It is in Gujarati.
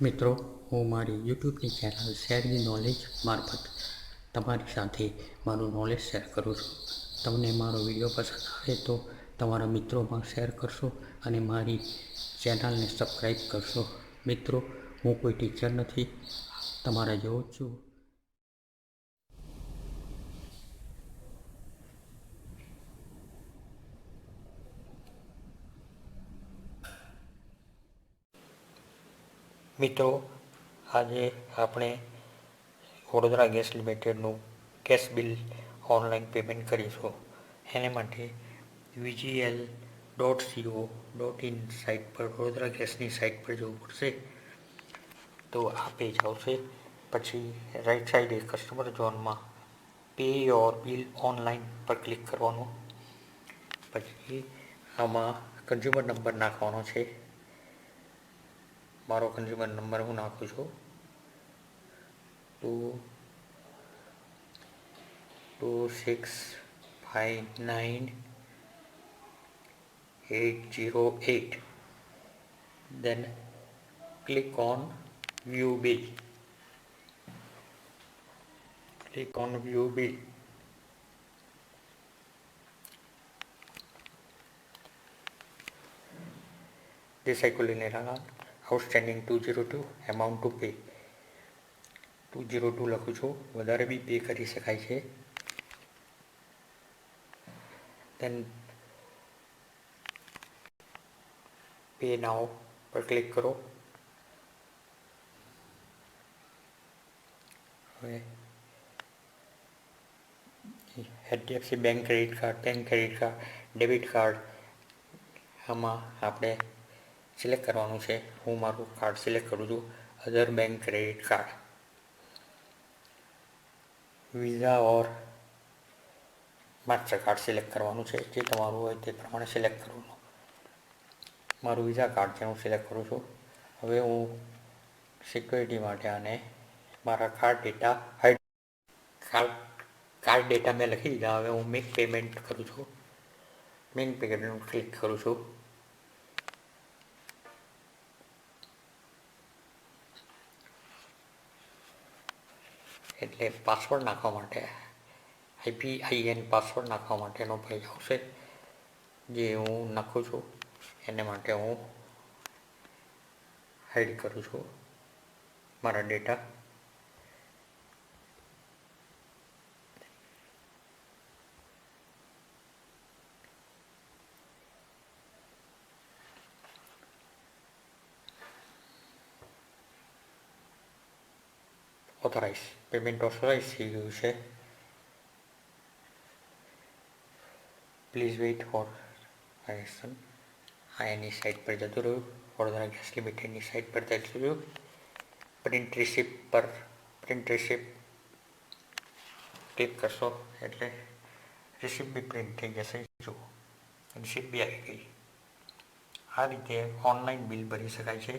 મિત્રો, હું મારી યુટ્યુબની ચેનલ શેરની નોલેજ મારફત તમારી સાથે મારું નોલેજ શેર કરું છું. તમને મારો વિડીયો પસંદ આવે તો તમારા મિત્રોમાં શેર કરશો અને મારી ચેનલને સબસ્ક્રાઈબ કરશો. મિત્રો, હું કોઈ ટીચર નથી, તમારા જેવો જ છું. મિત્રો, આજે આપણે વડોદરા ગેસ લિમિટેડનું ગેસ બિલ ઓનલાઈન પેમેન્ટ કરીશું. એને માટે VGL.co.in સાઇટ પર વડોદરા ગેસની સાઇટ પર જવું પડશે. તો આ પેજ આવશે. પછી રાઈટ સાઈડે કસ્ટમર ઝોનમાં પે યોર બિલ ઓનલાઈન પર ક્લિક કરવાનું. પછી આમાં કન્ઝ્યુમર નંબર નાખવાનો છે. મારો કન્ઝ્યુમર નંબર હું નાખું છું 22659 808. Then click on view bill. This I will outstanding 202, amount to pay 202 લખું છું. વધારે બી પે કરી શકાય છે. Then pay now પર ક્લિક કરો. હવે HDFC bank credit card, debit card આમાં આપણે સિલેક્ટ કરવાનું છે. હું મારું કાર્ડ સિલેક્ટ કરું છું, અધર બેંક ક્રેડિટ કાર્ડ. વિઝા ઓર માસ્ટર કાર્ડ સિલેક્ટ કરવાનું છે. જે તમારું હોય તે પ્રમાણે સિલેક્ટ કરવાનું. મારું વિઝા કાર્ડ છે, હું સિલેક્ટ કરું છું. હવે હું સિક્યોરિટી માટે આને મારા કાર્ડ ડેટા મેં લખી દીધા. હવે હું મેક પેમેન્ટ કરું છું. મેક પેમેન્ટ ક્લિક કરું છું. એટલે પાસવર્ડ નાખવા માટે IPIN પાસવર્ડ નાખવા માટેનો પેજ આવશે, જે હું નાખું છું. એને માટે હું હાઈડ કરું છું મારા ડેટા. પેમેન્ટ ઓથોરાઇઝ થઈ ગયું છે. Please weight four connection. Any site પર જતું રહ્યું. વડોદરા ગેસ લિમિટેડની સાઇટ પર જતું રહ્યું. પ્રિન્ટ રિસિપ્ટ ક્લિક કરશો એટલે રિસિપ્ટ બી પ્રિન્ટ થઈ જશે. જો રિસિપ્ટ બી આવી ગઈ. આ રીતે ઓનલાઈન બિલ ભરી શકાય છે.